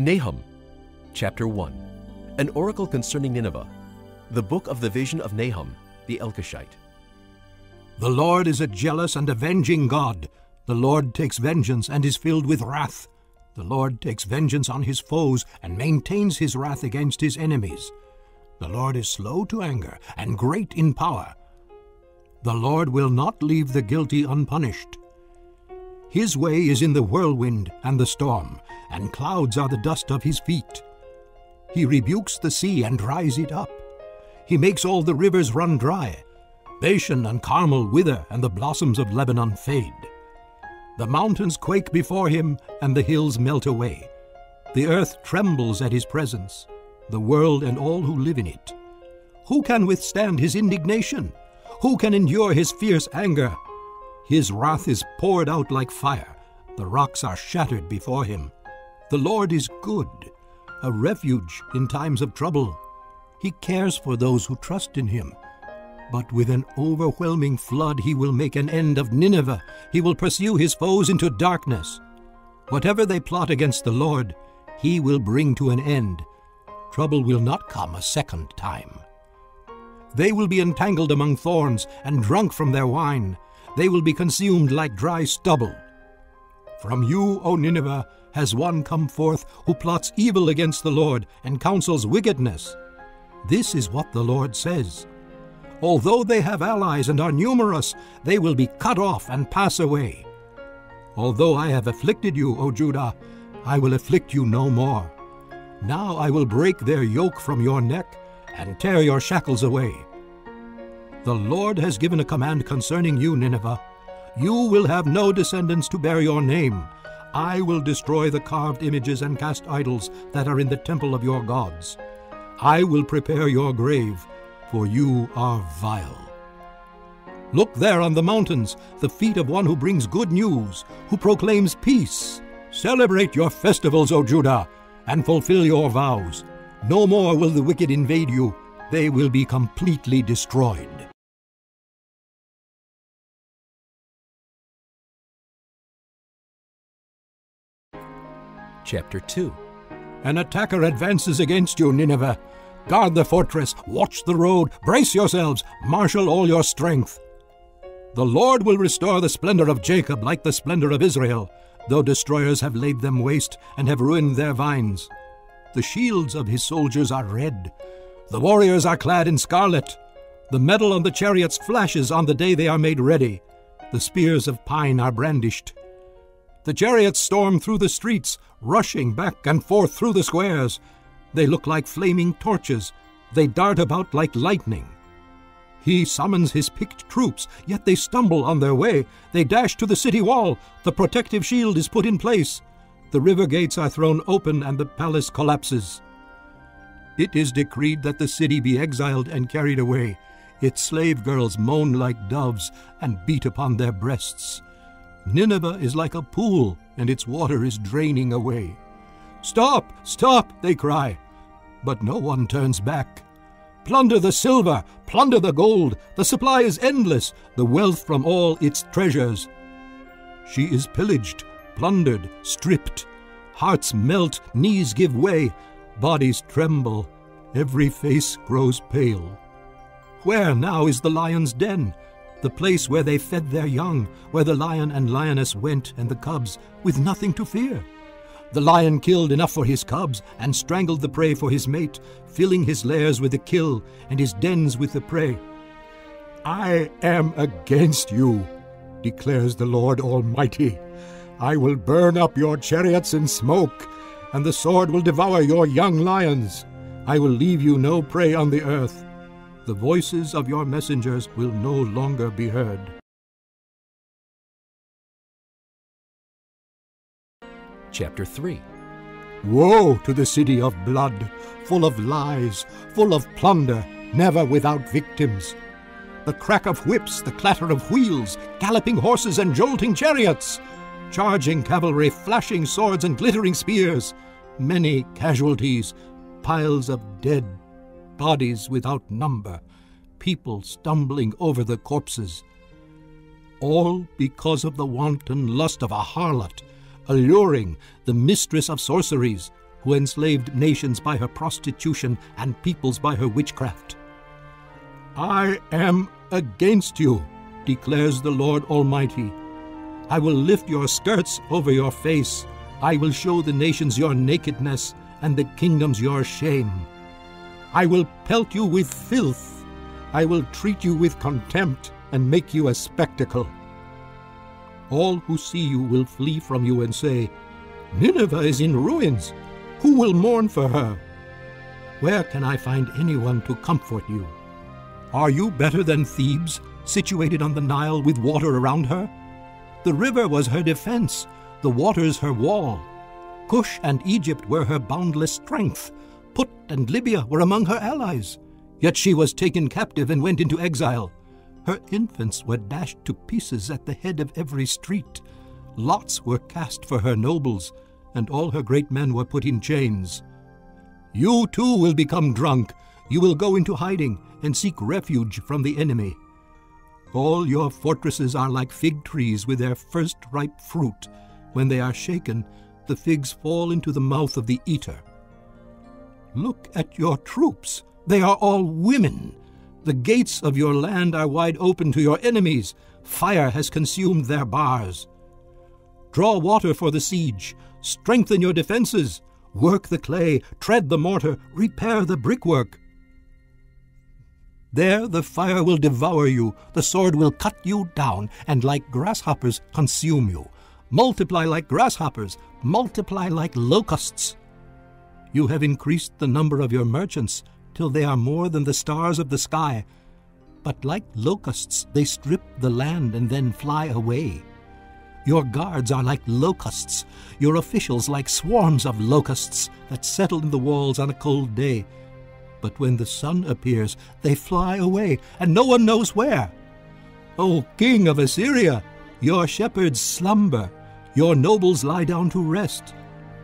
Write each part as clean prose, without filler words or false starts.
Nahum, chapter 1. An oracle concerning Nineveh. The book of the vision of Nahum, the Elkoshite. The Lord is a jealous and avenging God. The Lord takes vengeance and is filled with wrath. The Lord takes vengeance on his foes and maintains his wrath against his enemies. The Lord is slow to anger and great in power. The Lord will not leave the guilty unpunished. His way is in the whirlwind and the storm, and clouds are the dust of his feet. He rebukes the sea and dries it up. He makes all the rivers run dry. Bashan and Carmel wither, and the blossoms of Lebanon fade. The mountains quake before him, and the hills melt away. The earth trembles at his presence, the world and all who live in it. Who can withstand his indignation? Who can endure his fierce anger? His wrath is poured out like fire. The rocks are shattered before him. The Lord is good, a refuge in times of trouble. He cares for those who trust in him. But with an overwhelming flood he will make an end of Nineveh. He will pursue his foes into darkness. Whatever they plot against the Lord, he will bring to an end. Trouble will not come a second time. They will be entangled among thorns and drunk from their wine. They will be consumed like dry stubble. From you, O Nineveh, has one come forth who plots evil against the Lord and counsels wickedness. This is what the Lord says. Although they have allies and are numerous, they will be cut off and pass away. Although I have afflicted you, O Judah, I will afflict you no more. Now I will break their yoke from your neck and tear your shackles away. The Lord has given a command concerning you, Nineveh. You will have no descendants to bear your name. I will destroy the carved images and cast idols that are in the temple of your gods. I will prepare your grave, for you are vile. Look there on the mountains, the feet of one who brings good news, who proclaims peace. Celebrate your festivals, O Judah, and fulfill your vows. No more will the wicked invade you. They will be completely destroyed. Chapter 2. An attacker advances against you, Nineveh. Guard the fortress, watch the road, brace yourselves, marshal all your strength. The Lord will restore the splendor of Jacob like the splendor of Israel, though destroyers have laid them waste and have ruined their vines. The shields of his soldiers are red. The warriors are clad in scarlet. The metal on the chariots flashes on the day they are made ready. The spears of pine are brandished. The chariots storm through the streets, rushing back and forth through the squares. They look like flaming torches. They dart about like lightning. He summons his picked troops, yet they stumble on their way. They dash to the city wall. The protective shield is put in place. The river gates are thrown open and the palace collapses. It is decreed that the city be exiled and carried away. Its slave girls moan like doves and beat upon their breasts. Nineveh is like a pool, and its water is draining away. Stop! Stop! They cry. But no one turns back. Plunder the silver! Plunder the gold! The supply is endless, the wealth from all its treasures. She is pillaged, plundered, stripped. Hearts melt, knees give way, bodies tremble, every face grows pale. Where now is the lion's den? The place where they fed their young, where the lion and lioness went and the cubs, with nothing to fear. The lion killed enough for his cubs and strangled the prey for his mate, filling his lairs with the kill and his dens with the prey. I am against you, declares the Lord Almighty. I will burn up your chariots in smoke, and the sword will devour your young lions. I will leave you no prey on the earth. The voices of your messengers will no longer be heard. Chapter 3. Woe to the city of blood, full of lies, full of plunder, never without victims. The crack of whips, the clatter of wheels, galloping horses and jolting chariots, charging cavalry, flashing swords and glittering spears, many casualties, piles of dead, bodies without number, people stumbling over the corpses. All because of the wanton lust of a harlot, alluring, the mistress of sorceries, who enslaved nations by her prostitution and peoples by her witchcraft. I am against you, declares the Lord Almighty. I will lift your skirts over your face. I will show the nations your nakedness and the kingdoms your shame. I will pelt you with filth. I will treat you with contempt and make you a spectacle. All who see you will flee from you and say, Nineveh is in ruins. Who will mourn for her? Where can I find anyone to comfort you? Are you better than Thebes, situated on the Nile with water around her? The river was her defense, the waters her wall. Cush and Egypt were her boundless strength. Put and Libya were among her allies. Yet she was taken captive and went into exile. Her infants were dashed to pieces at the head of every street. Lots were cast for her nobles, and all her great men were put in chains. You too will become drunk. You will go into hiding and seek refuge from the enemy. All your fortresses are like fig trees with their first ripe fruit. When they are shaken, the figs fall into the mouth of the eater. Look at your troops. They are all women. The gates of your land are wide open to your enemies. Fire has consumed their bars. Draw water for the siege. Strengthen your defenses. Work the clay, tread the mortar, repair the brickwork. There the fire will devour you, the sword will cut you down, and like grasshoppers consume you. Multiply like grasshoppers, multiply like locusts. You have increased the number of your merchants, till they are more than the stars of the sky. But like locusts they strip the land and then fly away. Your guards are like locusts, your officials like swarms of locusts that settle in the walls on a cold day. But when the sun appears, they fly away, and no one knows where. O king of Assyria, your shepherds slumber, your nobles lie down to rest.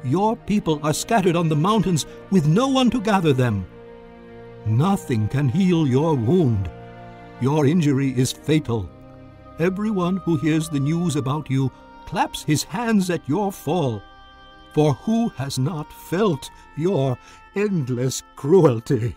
Your people are scattered on the mountains with no one to gather them. Nothing can heal your wound. Your injury is fatal. Everyone who hears the news about you claps his hands at your fall. For who has not felt your endless cruelty?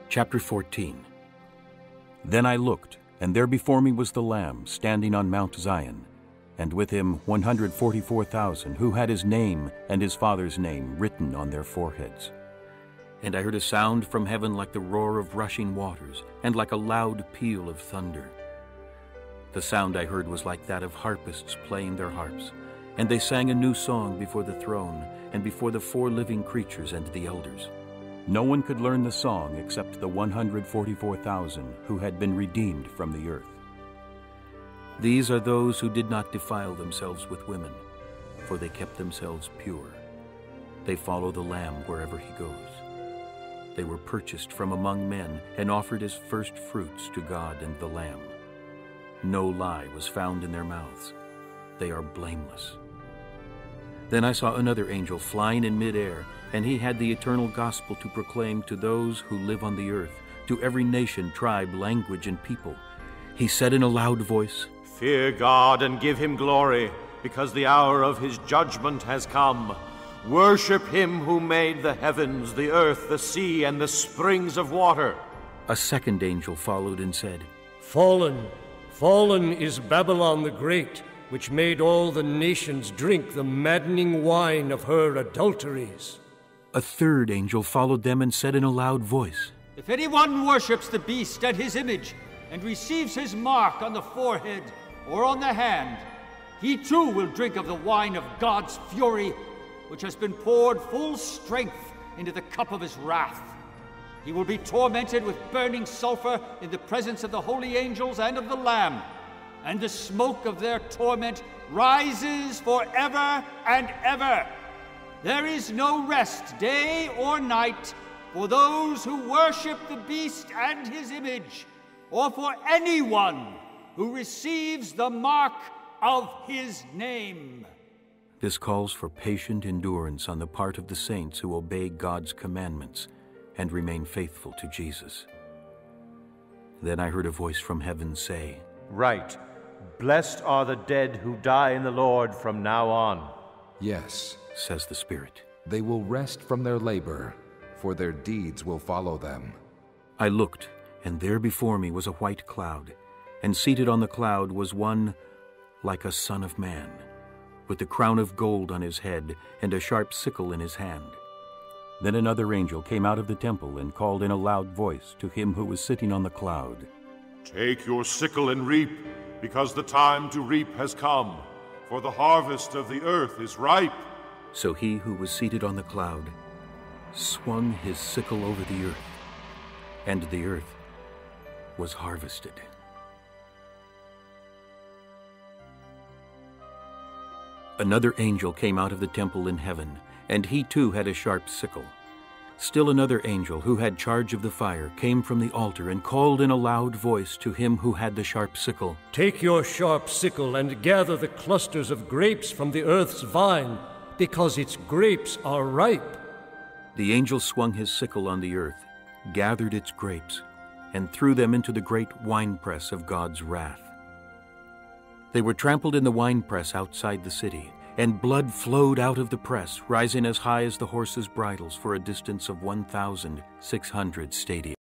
Chapter 14. Then I looked, and there before me was the Lamb standing on Mount Zion, and with him 144,000 who had his name and his Father's name written on their foreheads. And I heard a sound from heaven like the roar of rushing waters, and like a loud peal of thunder. The sound I heard was like that of harpists playing their harps, and they sang a new song before the throne, and before the 4 living creatures and the elders. No one could learn the song except the 144,000 who had been redeemed from the earth. These are those who did not defile themselves with women, for they kept themselves pure. They follow the Lamb wherever he goes. They were purchased from among men and offered as first fruits to God and the Lamb. No lie was found in their mouths. They are blameless. Then I saw another angel flying in midair, and he had the eternal gospel to proclaim to those who live on the earth, to every nation, tribe, language, and people. He said in a loud voice, Fear God and give him glory, because the hour of his judgment has come. Worship him who made the heavens, the earth, the sea, and the springs of water. A second angel followed and said, Fallen, fallen is Babylon the Great, which made all the nations drink the maddening wine of her adulteries. A third angel followed them and said in a loud voice, If anyone worships the beast and his image, and receives his mark on the forehead or on the hand, he too will drink of the wine of God's fury, which has been poured full strength into the cup of his wrath. He will be tormented with burning sulfur in the presence of the holy angels and of the Lamb, and the smoke of their torment rises forever and ever. There is no rest, day or night, for those who worship the beast and his image, or for anyone who receives the mark of his name. This calls for patient endurance on the part of the saints who obey God's commandments and remain faithful to Jesus. Then I heard a voice from heaven say, Write, blessed are the dead who die in the Lord from now on. Yes, says the Spirit. they will rest from their labor, for their deeds will follow them. I looked, and there before me was a white cloud, and seated on the cloud was one like a son of man, with the crown of gold on his head and a sharp sickle in his hand. Then another angel came out of the temple and called in a loud voice to him who was sitting on the cloud, Take your sickle and reap, because the time to reap has come, for the harvest of the earth is ripe. So he who was seated on the cloud swung his sickle over the earth, and the earth was harvested. Another angel came out of the temple in heaven, and he too had a sharp sickle. Still another angel, who had charge of the fire, came from the altar and called in a loud voice to him who had the sharp sickle, Take your sharp sickle and gather the clusters of grapes from the earth's vine, because its grapes are ripe. The angel swung his sickle on the earth, gathered its grapes, and threw them into the great winepress of God's wrath. They were trampled in the winepress outside the city, and blood flowed out of the press, rising as high as the horses' bridles for a distance of 1,600 stadia.